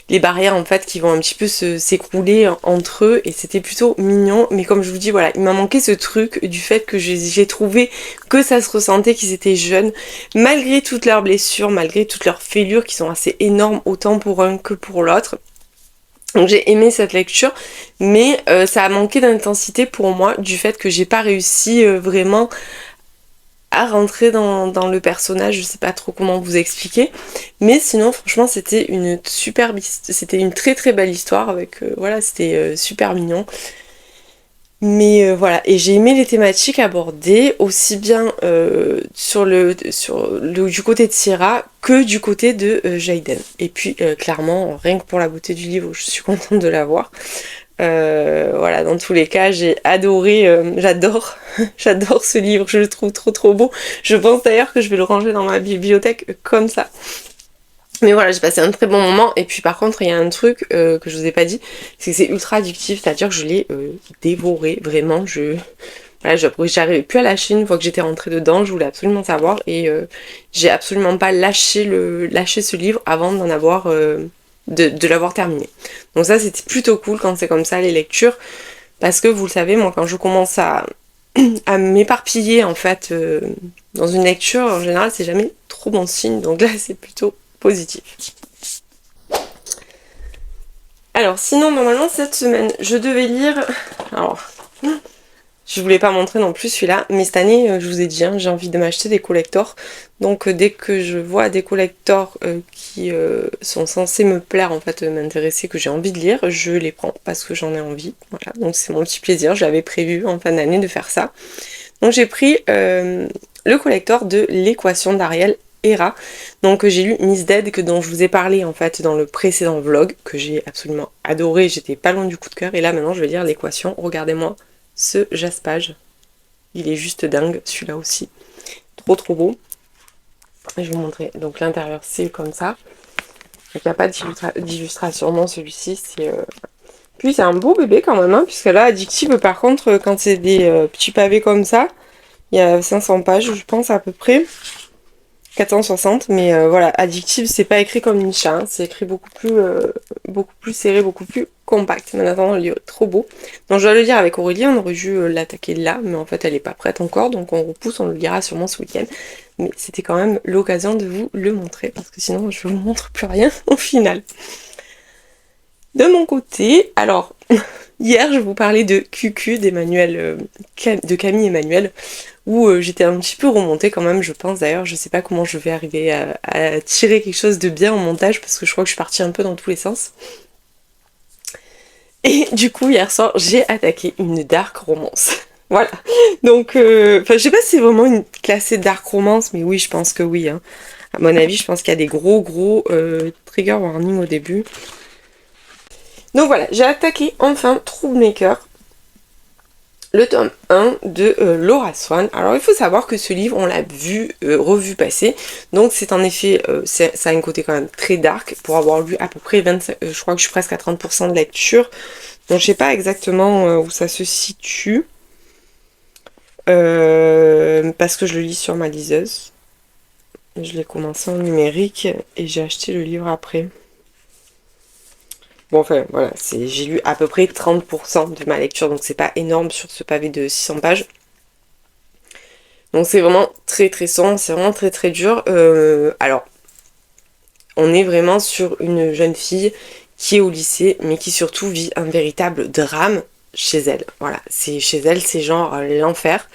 les barrières en fait qui vont un petit peu s'écrouler entre eux, et c'était plutôt mignon. Mais comme je vous dis, voilà, il m'a manqué ce truc du fait que j'ai trouvé que ça se ressentait qu'ils étaient jeunes, malgré toutes leurs blessures, malgré toutes leurs fêlures qui sont assez énormes autant pour un que pour l'autre. Donc j'ai aimé cette lecture, mais ça a manqué d'intensité pour moi du fait que j'ai pas réussi vraiment à rentrer dans le personnage, je sais pas trop comment vous expliquer, mais sinon franchement c'était une très très belle histoire avec voilà, c'était super mignon. Mais voilà, et j'ai aimé les thématiques abordées aussi bien du côté de Sierra que du côté de Jaden. Et puis clairement, rien que pour la beauté du livre, je suis contente de l'avoir. Voilà, dans tous les cas, j'ai adoré, j'adore ce livre, je le trouve trop trop beau. Je pense d'ailleurs que je vais le ranger dans ma bibliothèque comme ça. Mais voilà, j'ai passé un très bon moment. Et puis par contre, il y a un truc que je vous ai pas dit, c'est que c'est ultra addictif, c'est-à-dire que je l'ai dévoré, vraiment. Voilà, j'arrivais plus à lâcher une fois que j'étais rentrée dedans, je voulais absolument savoir, et j'ai absolument pas lâché ce livre avant d'en avoir de l'avoir terminé. Donc ça c'était plutôt cool quand c'est comme ça les lectures, parce que vous le savez, moi quand je commence à m'éparpiller en fait dans une lecture, en général c'est jamais trop bon signe, donc là c'est plutôt positif. Alors sinon normalement cette semaine je devais lire, alors je voulais pas montrer non plus celui-là, mais cette année, je vous ai dit, hein, j'ai envie de m'acheter des collectors. Donc dès que je vois des collectors qui sont censés me plaire, en fait, m'intéresser, que j'ai envie de lire, je les prends parce que j'en ai envie. Voilà, donc c'est mon petit plaisir, j'avais prévu en fin d'année de faire ça. Donc j'ai pris le collector de l'équation d'Ariel Hera. Donc j'ai lu Miss Dead, dont je vous ai parlé en fait dans le précédent vlog, que j'ai absolument adoré, j'étais pas loin du coup de cœur. Et là maintenant je vais lire l'équation. Regardez-moi ce jaspage. Il est juste dingue, celui-là aussi. Trop trop beau. Je vais vous montrer. Donc l'intérieur c'est comme ça. Donc il n'y a pas d'illustration. Non, celui-ci c'est... Puis c'est un beau bébé quand même, hein, puisque là, Addictive, par contre, quand c'est des petits pavés comme ça, il y a 500 pages, je pense, à peu près. 460, mais voilà, Addictive, c'est pas écrit comme Nisha, hein, c'est écrit beaucoup plus serré, beaucoup plus compact. Mais en attendant, le livre est trop beau. Donc je dois le lire avec Aurélie, on aurait dû l'attaquer là, mais en fait, elle est pas prête encore, donc on repousse, on le lira sûrement ce week-end. Mais c'était quand même l'occasion de vous le montrer, parce que sinon, je vous montre plus rien au final. De mon côté, alors, hier, je vous parlais de QQ d'Emmanuel, de Camille Emmanuel, où j'étais un petit peu remontée quand même, je pense. D'ailleurs, je sais pas comment je vais arriver à tirer quelque chose de bien en montage, parce que je crois que je suis partie un peu dans tous les sens. Et du coup, hier soir, j'ai attaqué une dark romance. Voilà. Donc, je sais pas si c'est vraiment une classée dark romance, mais oui, je pense que oui. Hein. À mon avis, je pense qu'il y a des gros trigger warning au début. Donc voilà, j'ai attaqué enfin Troublemaker, le tome 1 de Laura Swan. Alors il faut savoir que ce livre, on l'a revu passer, donc c'est en effet, ça a un côté quand même très dark, pour avoir lu à peu près 25, je crois que je suis presque à 30% de lecture, donc je sais pas exactement où ça se situe, parce que je le lis sur ma liseuse. Je l'ai commencé en numérique et j'ai acheté le livre après. Bon, enfin, voilà, j'ai lu à peu près 30% de ma lecture, donc c'est pas énorme sur ce pavé de 600 pages. Donc c'est vraiment très très sombre, c'est vraiment très très dur. Alors, on est vraiment sur une jeune fille qui est au lycée, mais qui surtout vit un véritable drame chez elle. Voilà, chez elle, c'est genre l'enfer.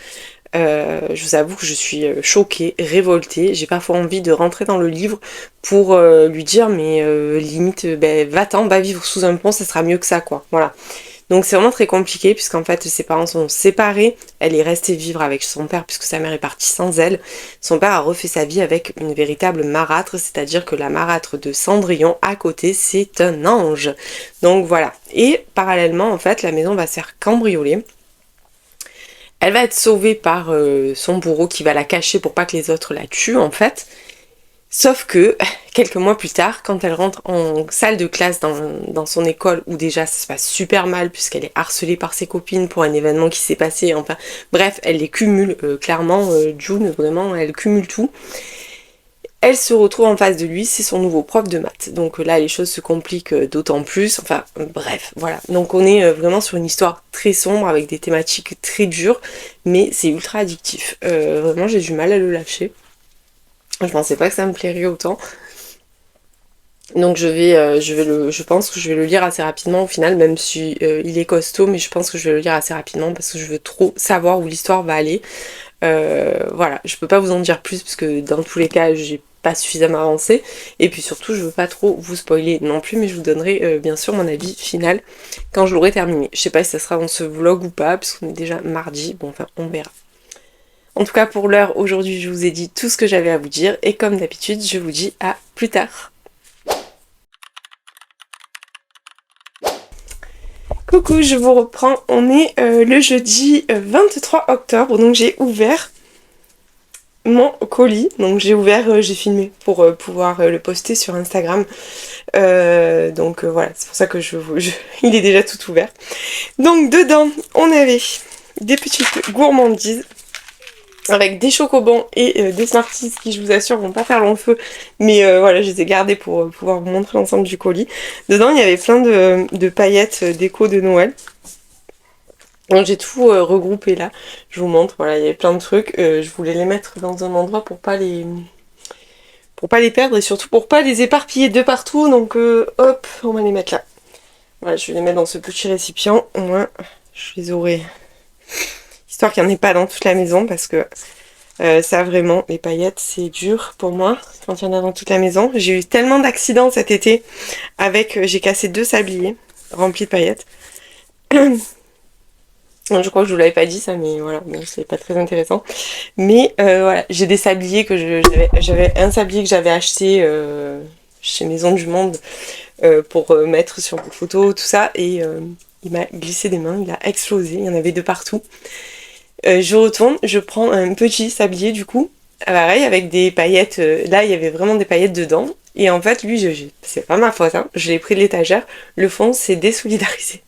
Je vous avoue que je suis choquée, révoltée. J'ai parfois envie de rentrer dans le livre pour lui dire, mais limite, va-t'en, va vivre sous un pont, ça sera mieux que ça, quoi. Voilà. Donc c'est vraiment très compliqué, puisqu'en fait ses parents sont séparés. Elle est restée vivre avec son père, puisque sa mère est partie sans elle. Son père a refait sa vie avec une véritable marâtre, c'est-à-dire que la marâtre de Cendrillon à côté, c'est un ange. Donc voilà. Et parallèlement, en fait, la maison va se faire cambrioler. Elle va être sauvée par son bourreau qui va la cacher pour pas que les autres la tuent en fait. Sauf que, quelques mois plus tard, quand elle rentre en salle de classe dans son école, où déjà ça se passe super mal puisqu'elle est harcelée par ses copines pour un événement qui s'est passé, enfin bref, elle les cumule clairement, June vraiment, elle cumule tout. Elle se retrouve en face de lui, c'est son nouveau prof de maths. Donc là, les choses se compliquent d'autant plus. Enfin, bref, voilà. Donc on est vraiment sur une histoire très sombre avec des thématiques très dures, mais c'est ultra addictif. Vraiment, j'ai du mal à le lâcher. Je pensais pas que ça me plairait autant. Donc je pense que je vais le lire assez rapidement au final, même si il est costaud, mais je pense que je vais le lire assez rapidement parce que je veux trop savoir où l'histoire va aller. Voilà, je peux pas vous en dire plus parce que dans tous les cas, j'ai pas suffisamment avancé. Et puis surtout, je veux pas trop vous spoiler non plus, mais je vous donnerai bien sûr mon avis final quand je l'aurai terminé. Je sais pas si ça sera dans ce vlog ou pas, puisqu'on est déjà mardi. Bon, enfin, on verra. En tout cas, pour l'heure, aujourd'hui, je vous ai dit tout ce que j'avais à vous dire. Et comme d'habitude, je vous dis à plus tard. Coucou, je vous reprends. On est le jeudi 23 octobre, donc j'ai ouvert mon colis. Donc j'ai ouvert, j'ai filmé pour pouvoir le poster sur Instagram. Voilà, c'est pour ça que il est déjà tout ouvert. Donc dedans, on avait des petites gourmandises avec des chocobons et des Smarties qui, je vous assure, vont pas faire long feu, mais voilà, je les ai gardés pour pouvoir vous montrer l'ensemble du colis. Dedans, il y avait plein de paillettes déco de Noël. Donc j'ai tout regroupé là, je vous montre, voilà, il y avait plein de trucs. Je voulais les mettre dans un endroit pour pas les perdre et surtout pour pas les éparpiller de partout, donc hop, on va les mettre là. Voilà, je vais les mettre dans ce petit récipient, au moins je les aurai, histoire qu'il n'y en ait pas dans toute la maison, parce que ça vraiment, les paillettes c'est dur pour moi quand il y en a dans toute la maison. J'ai eu tellement d'accidents cet été avec, j'ai cassé 2 sabliers remplis de paillettes. Je crois que je vous l'avais pas dit ça, mais voilà, bon, c'est pas très intéressant. Mais voilà, j'ai des sabliers que j'avais un sablier que j'avais acheté chez Maison du Monde pour mettre sur des photos, tout ça, et il m'a glissé des mains, il a explosé, il y en avait de partout. Je retourne, je prends un petit sablier du coup, pareil, avec des paillettes, là il y avait vraiment des paillettes dedans, et en fait lui, c'est pas ma faute, hein, je l'ai pris de l'étagère, le fond s'est désolidarisé.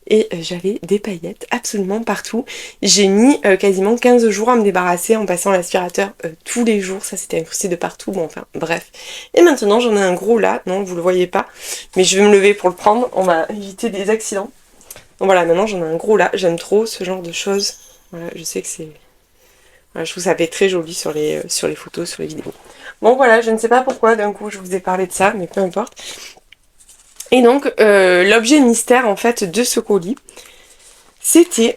Et j'avais des paillettes absolument partout. J'ai mis quasiment 15 jours à me débarrasser en passant l'aspirateur tous les jours. Ça c'était incrusté de partout. Bon enfin bref. Et maintenant j'en ai un gros là. Non vous le voyez pas. Mais je vais me lever pour le prendre. On va éviter des accidents. Donc voilà maintenant j'en ai un gros là. J'aime trop ce genre de choses. Voilà je sais que c'est... Voilà, je trouve ça fait très joli sur les photos, sur les vidéos. Bon voilà je ne sais pas pourquoi d'un coup je vous ai parlé de ça. Mais peu importe. Et donc, l'objet mystère, en fait, de ce colis, c'était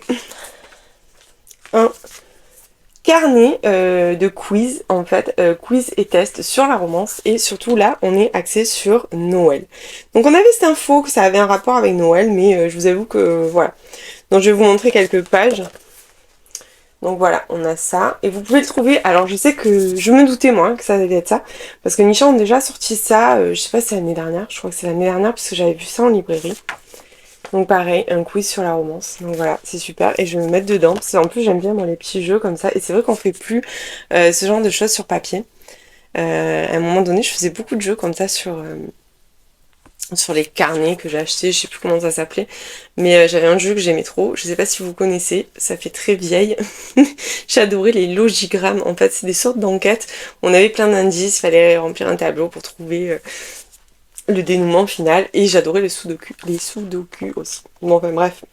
un carnet de quiz, en fait, quiz et test sur la romance. Et surtout, là, on est axé sur Noël. Donc, on avait cette info que ça avait un rapport avec Noël, mais je vous avoue que, voilà. Donc, je vais vous montrer quelques pages. Donc voilà, on a ça. Et vous pouvez le trouver. Alors je sais que je me doutais moi que ça devait être ça. Parce que Micha ont déjà sorti ça, je sais pas si c'est l'année dernière. Je crois que c'est l'année dernière puisque j'avais vu ça en librairie. Donc pareil, un quiz sur la romance. Donc voilà, c'est super. Et je vais me mettre dedans. Parce qu'en plus j'aime bien moi les petits jeux comme ça. Et c'est vrai qu'on fait plus ce genre de choses sur papier. À un moment donné, je faisais beaucoup de jeux comme ça sur les carnets que j'ai achetés, je sais plus comment ça s'appelait, mais j'avais un jeu que j'aimais trop, je sais pas si vous connaissez, ça fait très vieille, j'adorais les logigrammes, en fait c'est des sortes d'enquêtes, on avait plein d'indices, il fallait remplir un tableau pour trouver le dénouement final, et j'adorais les sudoku aussi. Bon enfin bref,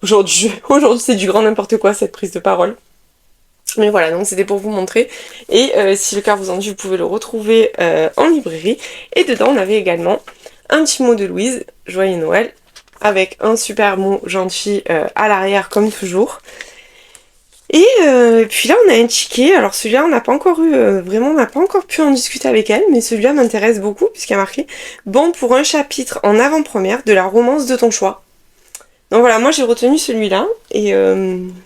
aujourd'hui c'est du grand n'importe quoi cette prise de parole. Mais voilà, donc c'était pour vous montrer. Et si le cœur vous en dit, vous pouvez le retrouver en librairie. Et dedans, on avait également un petit mot de Louise, Joyeux Noël, avec un super mot gentil à l'arrière, comme toujours. Et puis là, on a un ticket. Alors celui-là, on n'a pas encore eu, vraiment, on n'a pas encore pu en discuter avec elle, mais celui-là m'intéresse beaucoup, puisqu'il y a marqué « Bon pour un chapitre en avant-première de la romance de ton choix ». Donc voilà, moi j'ai retenu celui-là et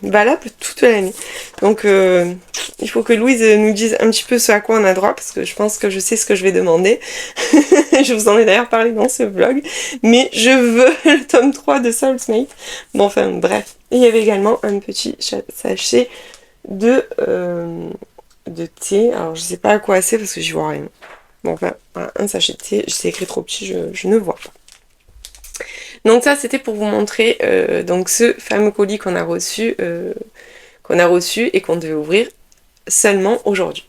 valable toute l'année. Donc il faut que Louise nous dise un petit peu ce à quoi on a droit parce que je pense que je sais ce que je vais demander. Je vous en ai d'ailleurs parlé dans ce vlog. Mais je veux le tome 3 de Soulmate. Bon enfin bref. Et il y avait également un petit sachet de thé. Alors je sais pas à quoi c'est parce que j'y vois rien. Bon enfin, voilà, un sachet de thé. C'est écrit trop petit, je ne vois pas. Donc ça c'était pour vous montrer donc ce fameux colis qu'on a reçu et qu'on devait ouvrir seulement aujourd'hui.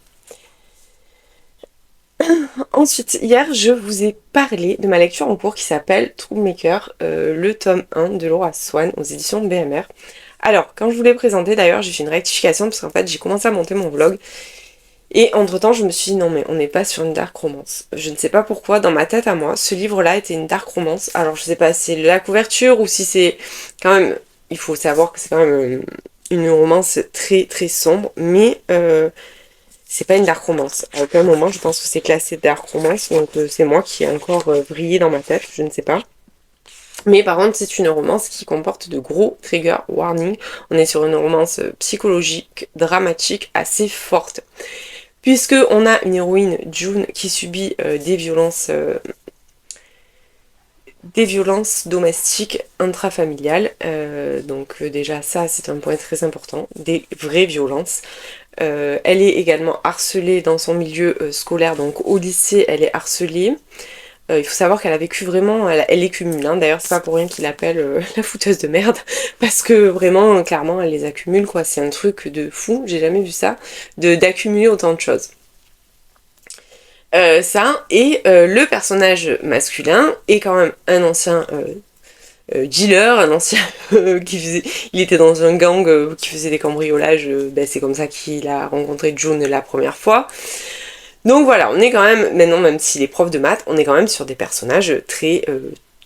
Ensuite, hier je vous ai parlé de ma lecture en cours qui s'appelle Troublemaker, le tome 1 de Laura Swan aux éditions de BMR. Alors, quand je vous l'ai présenté d'ailleurs, j'ai fait une rectification parce qu'en fait j'ai commencé à monter mon vlog. Et entre temps, je me suis dit non, mais on n'est pas sur une dark romance. Je ne sais pas pourquoi, dans ma tête à moi, ce livre-là était une dark romance. Alors, je sais pas si c'est la couverture ou si c'est quand même. Il faut savoir que c'est quand même une romance très très sombre, mais c'est pas une dark romance. À aucun moment, je pense que c'est classé dark romance, donc c'est moi qui ai encore vrillé dans ma tête, je ne sais pas. Mais par contre, c'est une romance qui comporte de gros trigger warning. On est sur une romance psychologique, dramatique, assez forte. Puisque on a une héroïne, June, qui subit des violences domestiques intrafamiliales. Donc déjà ça c'est un point très important, des vraies violences. Elle est également harcelée dans son milieu scolaire, donc au lycée elle est harcelée. Il faut savoir qu'elle a vécu vraiment, elle les cumule, hein. D'ailleurs c'est pas pour rien qu'il l'appelle la fouteuse de merde, parce que vraiment, clairement, elle les accumule, quoi, c'est un truc de fou, j'ai jamais vu ça, d'accumuler autant de choses. Ça, et le personnage masculin est quand même un ancien dealer, un ancien il était dans un gang qui faisait des cambriolages, c'est comme ça qu'il a rencontré June la première fois. Donc voilà, on est quand même, maintenant même s'il est prof de maths, on est quand même sur des personnages très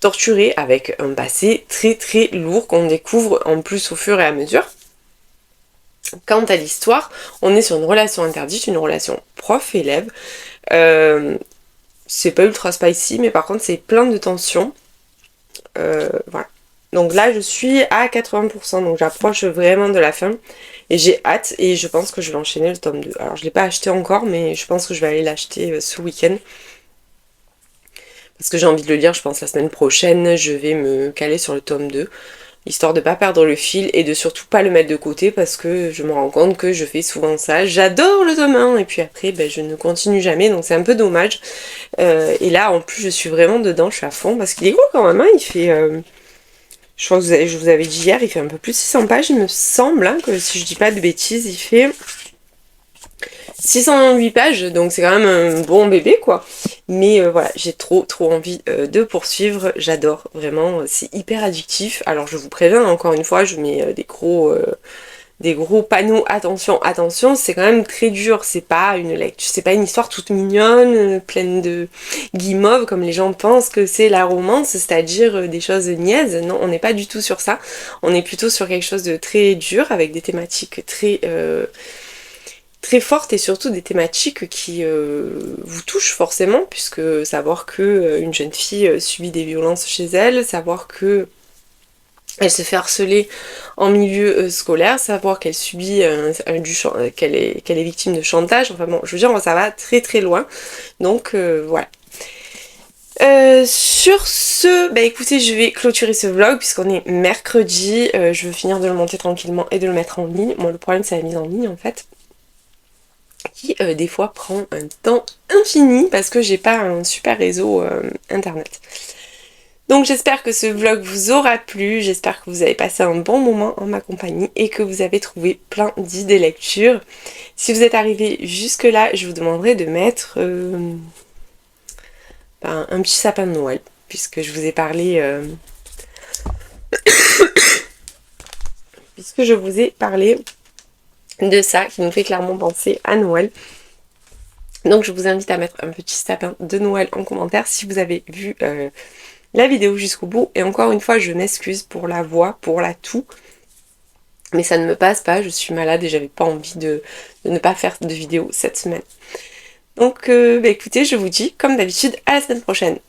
torturés, avec un passé très très lourd qu'on découvre en plus au fur et à mesure. Quant à l'histoire, on est sur une relation interdite, une relation prof-élève. C'est pas ultra spicy, mais par contre c'est plein de tensions. Voilà. Donc là, je suis à 80%, donc j'approche vraiment de la fin. Et j'ai hâte, et je pense que je vais enchaîner le tome 2. Alors je ne l'ai pas acheté encore, mais je pense que je vais aller l'acheter ce week-end. Parce que j'ai envie de le lire, je pense, la semaine prochaine. Je vais me caler sur le tome 2. Histoire de pas perdre le fil et de surtout pas le mettre de côté parce que je me rends compte que je fais souvent ça. J'adore le tome 1 et puis après je ne continue jamais, donc c'est un peu dommage. Et là en plus je suis vraiment dedans, je suis à fond parce qu'il est gros quand même, hein. Il fait, je crois que je vous avais dit hier, il fait un peu plus de 600 pages il me semble, hein, que si je dis pas de bêtises, il fait 608 pages, donc c'est quand même un bon bébé quoi. Mais voilà, j'ai trop envie de poursuivre, j'adore vraiment, c'est hyper addictif. Alors je vous préviens, encore une fois, je mets des gros panneaux attention, c'est quand même très dur, c'est pas une lecture, c'est pas une histoire toute mignonne, pleine de guimauve comme les gens pensent que c'est la romance, c'est-à-dire des choses niaises. Non, on n'est pas du tout sur ça, on est plutôt sur quelque chose de très dur avec des thématiques très fortes et surtout des thématiques qui vous touchent forcément, puisque savoir que une jeune fille subit des violences chez elle, savoir que elle se fait harceler en milieu scolaire, savoir qu'elle subit qu'elle est victime de chantage, enfin bon, je veux dire, ça va très loin, donc voilà. Sur ce, écoutez, je vais clôturer ce vlog puisqu'on est mercredi, je veux finir de le monter tranquillement et de le mettre en ligne. Moi, le problème c'est la mise en ligne en fait, qui des fois prend un temps infini parce que j'ai pas un super réseau internet. Donc j'espère que ce vlog vous aura plu, j'espère que vous avez passé un bon moment en ma compagnie et que vous avez trouvé plein d'idées lecture. Si vous êtes arrivé jusque là, je vous demanderai de mettre un petit sapin de Noël, puisque je vous ai parlé de ça qui nous fait clairement penser à Noël. Donc je vous invite à mettre un petit sapin de Noël en commentaire si vous avez vu la vidéo jusqu'au bout. Et encore une fois, je m'excuse pour la voix, pour la toux, mais ça ne me passe pas, je suis malade et j'avais pas envie de ne pas faire de vidéo cette semaine. Donc écoutez, je vous dis comme d'habitude à la semaine prochaine.